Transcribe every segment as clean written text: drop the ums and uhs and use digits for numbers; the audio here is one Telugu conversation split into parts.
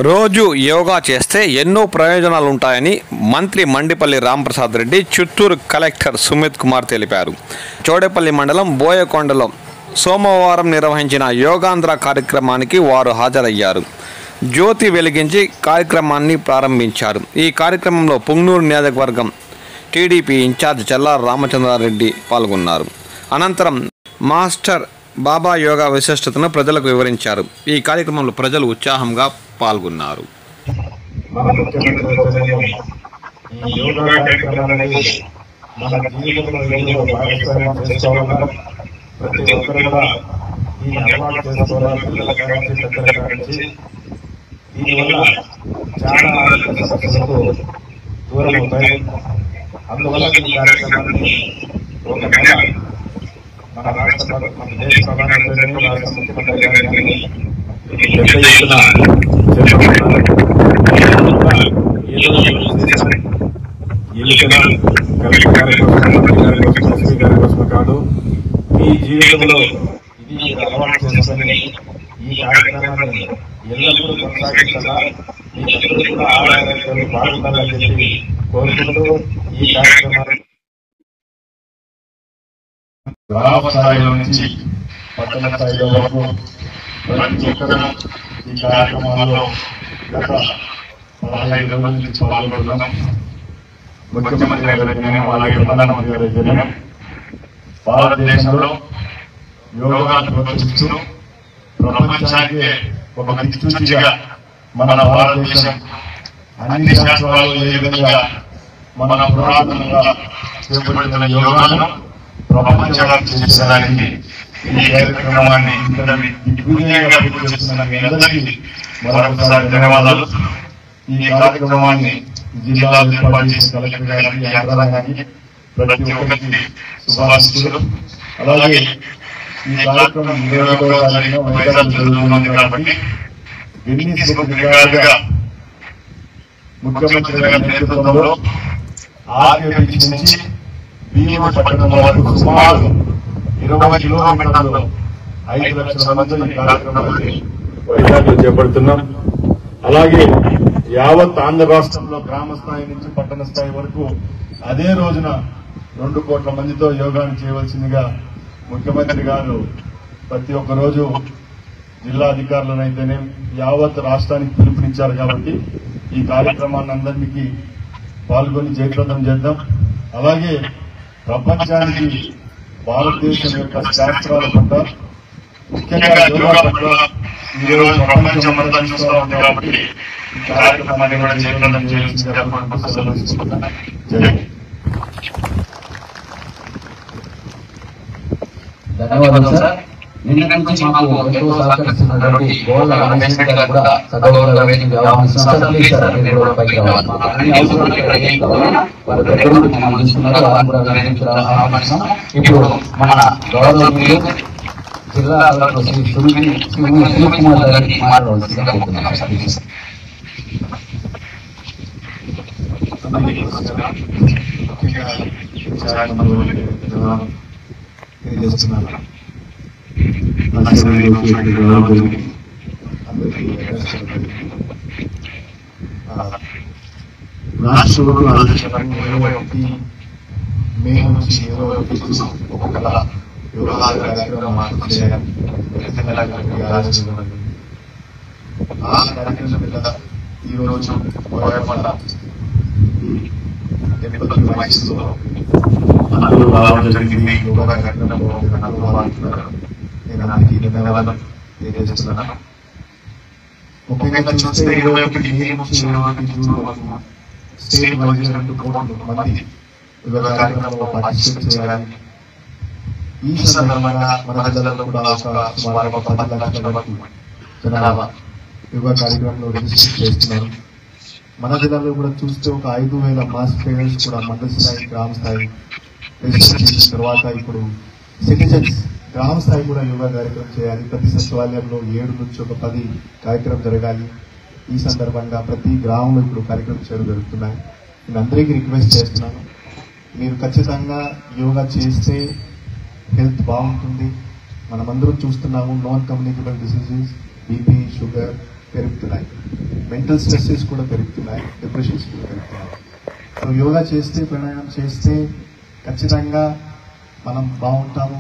రోజు యోగా చేస్తే ఎన్నో ప్రయోజనాలు ఉంటాయని మంత్రి మండిపల్లి రాంప్రసాద్ రెడ్డి చిత్తూరు కలెక్టర్ సుమిత్ కుమార్ తెలిపారు. చోడేపల్లి మండలం బోయకొండలో సోమవారం నిర్వహించిన యోగాంధ్ర కార్యక్రమానికి వారు హాజరయ్యారు. జ్యోతి వెలిగించి కార్యక్రమాన్ని ప్రారంభించారు. ఈ కార్యక్రమంలో పుంగనూరు నియోజకవర్గం టీడీపీ ఇన్ఛార్జ్ చల్లార రామచంద్రారెడ్డి పాల్గొన్నారు. అనంతరం మాస్టర్ బాబా యోగా విశిష్టతను ప్రజలకు వివరించారు. ఈ కార్యక్రమంలో ప్రజలు ఉత్సాహంగా పాల్గొన్నారు. మన రాష్ట్ర మన దేశ ప్రధానమంత్రి రాష్ట్ర ముఖ్యమంత్రి గారు కాదు, ఈ జీవితంలో ఇది అలవాటు చేసుకొని ఈ కార్యక్రమాన్ని ఎల్లప్పుడూ కొనసాగించాలా, మీకందరూ కూడా ఆదాయాలు బాగుండాలని చెప్పి కోరుకుంటూ ఈ కార్యక్రమాన్ని గ్రామ స్థాయిలో నుంచి పట్టణ స్థాయిలో వరకు ప్రతి ఒక్కరూ ఈ కార్యక్రమాల్లో గత 15 రోజుల నుంచి పాల్గొంటున్నాం. ముఖ్యమంత్రి గారైతేనే, అలాగే ప్రధానమంత్రి గారైతేనే భారతదేశంలో యోగాను ప్రోత్సహిస్తూ ప్రపంచానికి ఒక దిక్సూచిగా మన భారతదేశం అన్ని శాస్త్రాలు ఏ విధంగా మన పురాతనంగా చేపడుతున్న యోగాను ప్రపంచవ్యాప్తి చేసేదానికి ఈ కార్యక్రమాన్ని దిగ్విజయంగా పూర్తి చేస్తున్న మీ అందరికీ మరొకసారి ధన్యవాదాలు. ఈ కార్యక్రమాన్ని జిల్లాలో ఏర్పాటు చేసిన కలెక్టర్ గారికి, యంత్రాంగానికి, ప్రతి ఒక్కరికి శుభాశీస్సులు. అలాగే ఈ కార్యక్రమం 21వ తారీఖున వైజాగ్ జరుగుతుంది కాబట్టి గిన్నీస్ బుక్ రికార్డుగా ముఖ్యమంత్రి గారి నేతృత్వంలో ఆర్కే బీచ్ నుంచి భీముడు పట్టణం వరకు సుమారు 20 కిలోమీటర్లు 5 లక్షల మంది ఈ కార్యక్రమాన్ని వైజాగ్లో చేపడుతున్నాం. అలాగే యావత్ ఆంధ్ర రాష్ట్రంలో గ్రామ స్థాయి నుంచి పట్టణ స్థాయి వరకు అదే రోజున 2 కోట్ల మందితో యోగాను చేయవలసిందిగా ముఖ్యమంత్రి గారు ప్రతి ఒక్క రోజు జిల్లా అధికారులనైతేనే యావత్ రాష్ట్రానికి పిలుపునిచ్చారు. కాబట్టి ఈ కార్యక్రమాన్ని అందరికీ పాల్గొని జయప్రదం చేద్దాం. అలాగే ప్రపంచానికి భారతదేశం యొక్క శాస్త్రాల పట్ల, ముఖ్యంగా యోగా పట్ల ఈరోజు ప్రపంచం అంతా చూస్తూ ఉంది. కాబట్టి ఈ కార్యక్రమాన్ని కూడా జయప్రదం చేయాల్సిందిగా సెలవుస్తున్నాను. ధన్యవాదాలు సార్. నిన్న నుంచి మాకు ఎంతో సహకరిస్తున్నటువంటి గోళ్ళ రమేష్ రెడ్డి గారు కూడా సగౌరవ వేదికగా ఆహ్వానిస్తున్నారు. ప్లీజ్ సార్, మీరు కూడా పైకి రావాలి. మాకు అన్ని అవసరాలు ఇక్కడ ఏం కావాలన్నా వారి దగ్గర నుండి మనం అందిస్తున్నారు. వారిని కూడా వేదికగా ఆహ్వానిస్తున్నాం. ఇప్పుడు మన గౌరవనీయులు జిల్లా కలెక్టర్ శ్రీ సుమిత్ కుమార్ గారిని మాట్లాడవలసిందిగా కోరుతున్నాం సార్. ప్లీజ్ తెలియజేస్తున్నాను. రాష్ట్రంలో మే నుంచి 21 ఒక్కొక్క యోగా కార్యక్రమం చేయాలి. ఆ కార్యక్రమం మీద ఈరోజు వహిస్తూ అందరూ రావడం జరిగింది. యోగా కార్యక్రమం నేను అందరికీ ధన్యవాదాలు తెలియజేస్తున్నాను. ముఖ్యంగా చూస్తే 21 మే నుంచి 21 జూన్ వరకు స్టేట్ వైజ్ 2 కోట్ల మంది యోగా కార్యక్రమంలో పార్టిసిపేట్ చేయాలి. ఈ సందర్భంగా మన జిల్లాలో కూడా సుమారు 10 లక్షల వరకు జనాభా యోగా కార్యక్రమంలో రిజిస్టర్ చేస్తున్నారు. మన జిల్లాలో కూడా చూస్తే ఒక 5,000 మాస్ ట్రైనర్స్ కూడా మండల స్థాయి, గ్రామ స్థాయి రిజిస్టర్ చేసిన తర్వాత ఇప్పుడు సిటిజన్స్ గ్రామ స్థాయి కూడా యోగా కార్యక్రమం చేయాలి. ప్రతి సచివాలయంలో 7 నుంచి ఒక 10 కార్యక్రమం జరగాలి. ఈ సందర్భంగా ప్రతి గ్రామంలో ఇప్పుడు కార్యక్రమం జరుగుతున్నాయి. నేను అందరికీ రిక్వెస్ట్ చేస్తున్నాను, మీరు ఖచ్చితంగా యోగా చేస్తే హెల్త్ బాగుంటుంది. మనమందరం చూస్తున్నాము, non communicable diseases, BP, sugar పెరుగుతున్నాయి. మెంటల్ స్ట్రెస్సెస్ కూడా పెరుగుతున్నాయి, డిప్రెషన్స్ కూడా పెరుగుతున్నాయి. సో యోగా చేస్తే, ప్రాణాయామం చేస్తే ఖచ్చితంగా మనం బాగుంటాము,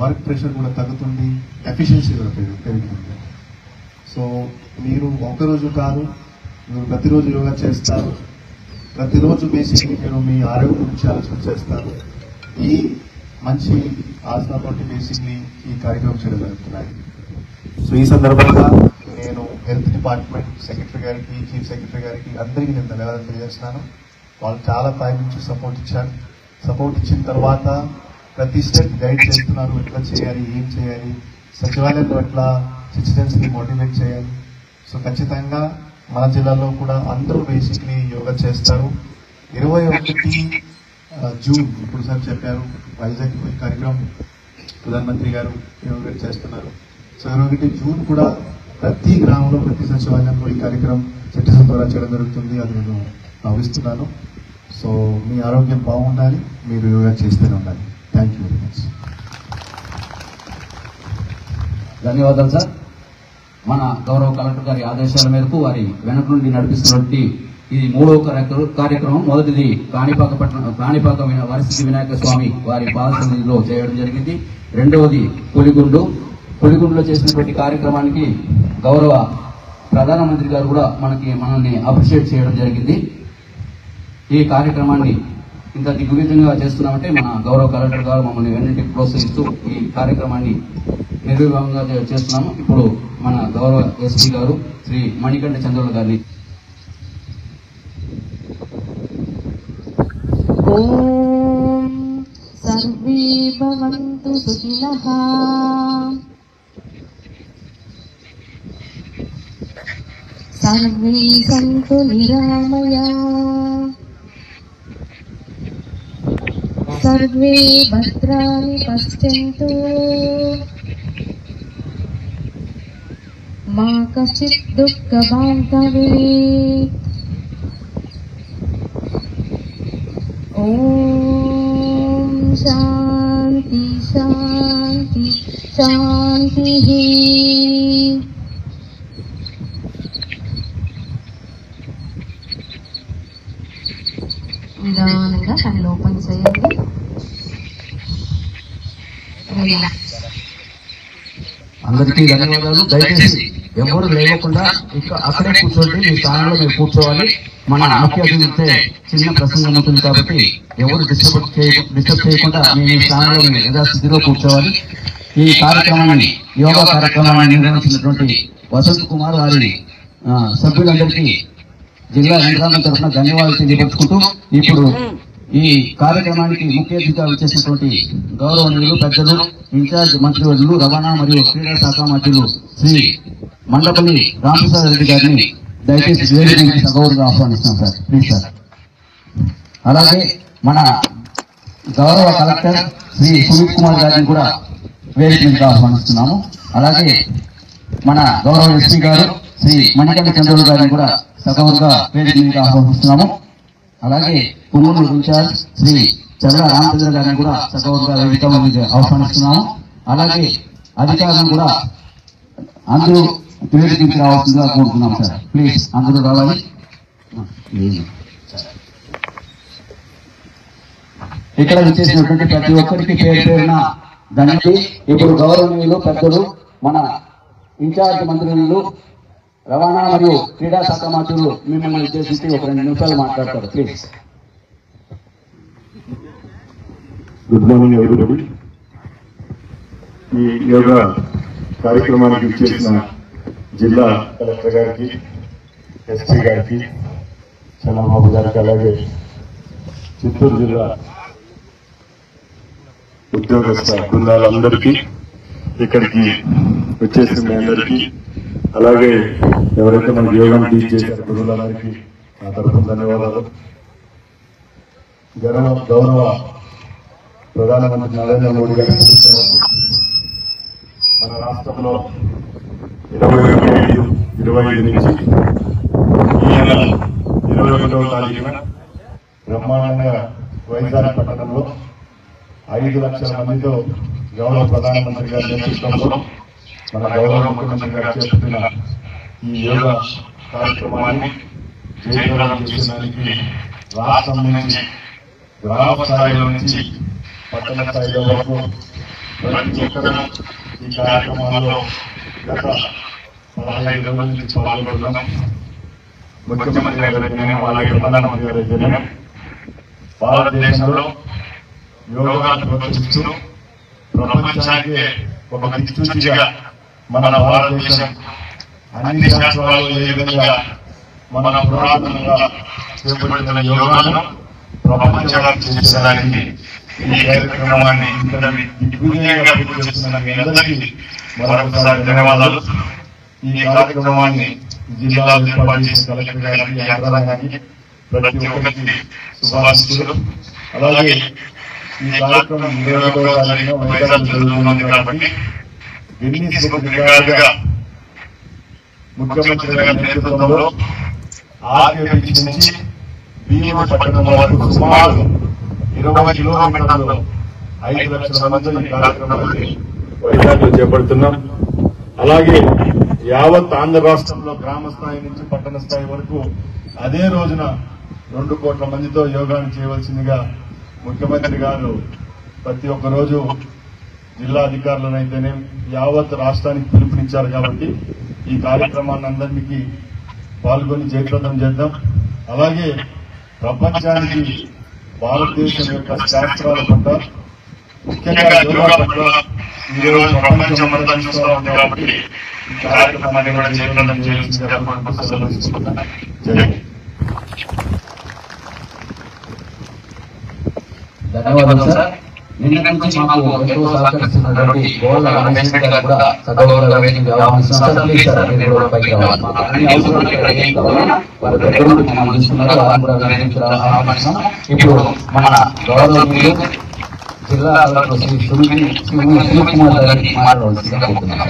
వర్క్ ప్రెషర్ కూడా తగ్గుతుంది, ఎఫిషియన్సీ కూడా పెరుగుతుంది. సో మీరు ఒకరోజు కాదు, మీరు ప్రతిరోజు యోగా చేస్తారు, ప్రతిరోజు బేసిక్లీ మీరు మీ ఆరోగ్యం గురించి ఆలోచన చేస్తారు. ఈ మంచి ఆసనాతోటి బేసిక్లీ ఈ కార్యక్రమం చేయడం జరుగుతున్నాయి. సో ఈ సందర్భంగా నేను హెల్త్ డిపార్ట్మెంట్ సెక్రటరీ గారికి, చీఫ్ సెక్రటరీ గారికి అందరికీ నేను ధన్యవాదాలు తెలియజేస్తున్నాను. వాళ్ళు చాలా టైం నుంచి సపోర్ట్ ఇచ్చారు. సపోర్ట్ ఇచ్చిన తర్వాత ప్రతి స్టెప్ గైడ్ చేస్తున్నారు, ఎట్లా చేయాలి, ఏం చేయాలి, సచివాలయంలో ఎట్లా సిటిజన్స్ని మోటివేట్ చేయాలి. సో ఖచ్చితంగా మన జిల్లాలో కూడా అందరూ బేసిక్లీ యోగా చేస్తారు. 21 జూన్ ఇప్పుడు సార్ చెప్పారు, వైజాగ్ కార్యక్రమం ప్రధానమంత్రి గారు యోగా చేస్తున్నారు. సో 21 జూన్ కూడా ప్రతి గ్రామంలో, ప్రతి సచివాలయంలో ఈ కార్యక్రమం సిటిజన్ ద్వారా చేయడం జరుగుతుంది. అది నేను భావిస్తున్నాను. సో మీ ఆరోగ్యం బాగుండాలి, మీరు యోగా చేస్తూనే ఉండాలి. Thank you very much. ధన్యవాదాలు సార్. మన గౌరవ కలెక్టర్ గారి ఆదేశాల మేరకు వారి వెనక నుండి నడిపిస్తున్నటువంటి ఇది 3వ కార్యక్రమం. మొదటిది కాణిపాక వరసిద్ధి వినాయక స్వామి వారి పాదసన్నిధిలో చేయడం జరిగింది. రెండవది పులిగుండులో చేసినటువంటి కార్యక్రమానికి గౌరవ ప్రధానమంత్రి గారు కూడా మనల్ని అప్రిషియేట్ చేయడం జరిగింది. ఈ కార్యక్రమాన్ని ఇంత దిగ్విజయంగా చేస్తున్నామంటే మన గౌరవ కలెక్టర్ గారు మమ్మల్ని వెన్నంటికి ప్రోత్సహిస్తూ ఈ కార్యక్రమాన్ని నిర్విభాగంగా చేస్తున్నాము. ఇప్పుడు మన గౌరవ ఎస్పీ గారు శ్రీ మణికంఠ చంద్రుల గారిని ఓం సర్వే భవంతు సుఖినః సర్వే సంతు నిరామయా సర్వే భద్రాణి పశ్యంతు మా కశ్చిత్ దుఃఖభాగ్ భవేత్. ఓం శాంతి శాంతి శాంతి. నిదానంగా కళ్ళు ఓపెన్ చేయండి. అందరికీ ధన్యవాదాలు. దయచేసి ఎవరు లేకుండా అక్కడే కూర్చోండి, మీ స్థానంలో మీరు కూర్చోవాలి. మన ముఖ్య అతిథితే చిన్న ప్రసంగం ఉంటుంది కాబట్టి ఎవరు డిస్టర్బ్ చేయకుండా మీ స్థానంలో మీరు యథాస్థితిలో కూర్చోవాలి. ఈ కార్యక్రమాన్ని, యోగా కార్యక్రమాన్ని నిర్వహించినటువంటి వసంత్ కుమార్ వారి సభ్యులందరికీ జిల్లా యంత్రాంగం తరఫున ధన్యవాదాలు తెలియపరుచుకుంటూ ఇప్పుడు ఈ కార్యక్రమానికి ముఖ్య అతిథిగా వచ్చేసినటువంటి గౌరవనీయులు పెద్దలు, ఇన్ఛార్జ్ మంత్రివర్యులు, రవాణా మరియు క్రీడా శాఖ మంత్రులు శ్రీ మండపల్లి రామప్రసాద్ రెడ్డి గారిని దయచేసి వేదికకి సగౌరవంగా ఆహ్వానిస్తాం సార్. Please sir. అలాగే మన గౌరవ కలెక్టర్ శ్రీ సుమిత్ కుమార్ గారిని కూడా వేదిక మీద ఆహ్వానిస్తున్నాము. అలాగే మన గౌరవ ఎస్పీ గారు శ్రీ మణికంఠ చంద్రులు గారిని కూడా సగౌరవంగా వేదిక మీద ఆహ్వానిస్తున్నాము. అలాగే పునూరు ఇన్ఛార్జ్ శ్రీ చల్లా రామచంద్ర గారిని కూడా సగౌరవంగా వేదిక మీద ఆహ్వానిస్తున్నాము. అలాగే అధికారులను కూడా అందరూ వేదికకి రావాల్సిందిగా కోరుతున్నాం సార్. ప్లీజ్ అందరూ రావాలి. ఇక్కడ విచ్చేసినటువంటి ప్రతి ఒక్కరికి పేరు పేరున ధన్యవాదాలు. ఇప్పుడు గౌరవనీయులు పెద్దలు, మన ఇన్ఛార్జ్ మంత్రులు, రవాణా మరియు క్రీడా శాఖ మంత్రులు మిమ్మల్ని ఉద్దేశించి ఒక 2 నిమిషాలు మాట్లాడతారు. ప్లీజ్. Good morning everybody. ఈ యోగా కార్యక్రమానికి ఇచ్చేసిన జిల్లా కలెక్టర్ గారికి, ఎస్పీ గారికి, చంద్రబాబు గారికి, అలాగే చిత్తూరు జిల్లా ఉద్యోగస్థ బృందాలందరికీ, ఇక్కడికి వచ్చేసిన మీ అందరికీ, అలాగే ఎవరైతే మనకు యోగాను టీచ్ చేశారు గురువులందరికీ నా తరఫున ధన్యవాదాలు. గౌరవ ప్రధానమంత్రి నరేంద్ర మోడీ గారి మన రాష్ట్రంలో 21-25 నుంచి ఈ నెల 21వ తారీఖున బ్రహ్మాండంగా వైజాగ్ పట్టణంలో 5 లక్షల మందితో గౌరవ ప్రధానమంత్రి గారి నేతృత్వంలో మన గౌరవ ముఖ్యమంత్రి గారు చేస్తున్న ఈ యోగా కార్యక్రమాన్ని జయప్రదం చేసేదానికి రాష్ట్రం నుంచి గ్రామ స్థాయిలో నుంచి పట్టణ స్థాయిలో వరకు ప్రతి ఒక్కరూ ఈ కార్యక్రమాల్లో గత 15 రోజుల నుంచి పాల్గొంటున్నాం. ముఖ్యమంత్రి గారైతేనే, అలాగే ప్రధానమంత్రి గారైతేనే భారతదేశంలో యోగాను ప్రోత్సహిస్తూ ప్రపంచానికి ఒక దిక్సూచిగా మన భారతదేశం అన్ని శాస్త్రాల్లో ఏ విధంగా మన పురాతనంగా చేపట్టిన యోగాను ప్రపంచవ్యాప్తి చేసేదానికి ఈ కార్యక్రమాన్ని దిగ్విజయంగా పూర్తి చేస్తున్న మీ అందరికీ మరొకసారి ధన్యవాదాలు. ఈ కార్యక్రమాన్ని జిల్లాలో ఏర్పాటు చేసిన కలెక్టర్ గారికి, యంత్రాంగానికి ప్రతి ఒక్కరికి శుభాశీస్సులు. అలాగే ఈ కార్యక్రమం 21వ తారీఖున వైజాగ్ జరుగుతుంది కాబట్టి గిన్నీస్ బుక్ రికార్డుగా ముఖ్యమంత్రి గారి నేతృత్వంలో ఆర్కే బీచ్ నుంచి భీముడు పట్టణం వరకు సుమారు 20 కిలోమీటర్లలో 5 లక్షల మంది ఈ కార్యక్రమాన్ని వైజాగ్లో చేపడుతున్నాం. అలాగే యావత్ ఆంధ్ర రాష్ట్రంలో గ్రామ స్థాయి నుంచి పట్టణ స్థాయి వరకు అదే రోజున 2 కోట్ల మందితో యోగాను చేయవలసిందిగా ముఖ్యమంత్రి గారు ప్రతి ఒక్క రోజు జిల్లా అధికారులనైతేనే యావత్ రాష్ట్రానికి పిలుపునిచ్చారు. కాబట్టి ఈ కార్యక్రమాన్ని అందరికీ పాల్గొని జయప్రదం చేద్దాం. అలాగే ప్రపంచానికి భారతదేశం యొక్క శాస్త్రాల పట్ల, ముఖ్యంగా యోగా పట్ల ఈరోజు ప్రపంచం అంతా చూస్తూ ఉంది. కాబట్టి ఈ కార్యక్రమాన్ని కూడా జయప్రదం చేయాల్సిందిగా జై. ధన్యవాదాలు సార్. నిన్న నుంచి మాకు ఎంతో సహకరిస్తున్నటువంటి గోళ్ళ రమేష్ గారు కూడా సగౌరవ వేదికగా ఆహ్వానిస్తున్నాం. ప్లీజ్ సార్, మీరు కూడా పైకి రావాలి. మాకు అన్ని అవసరాలు ఇక్కడ ఏం కావాలన్నా వారి దగ్గర నుండి మనం చూస్తున్నారు. వారిని కూడా వేదికగా ఆహ్వానిస్తున్నాం. ఇప్పుడు మన గౌరవనీయులు జిల్లా కలెక్టర్ శ్రీ సునీల్ కుమార్ గారిని మాట్లాడవలసిందిగా కోరుతున్నాం.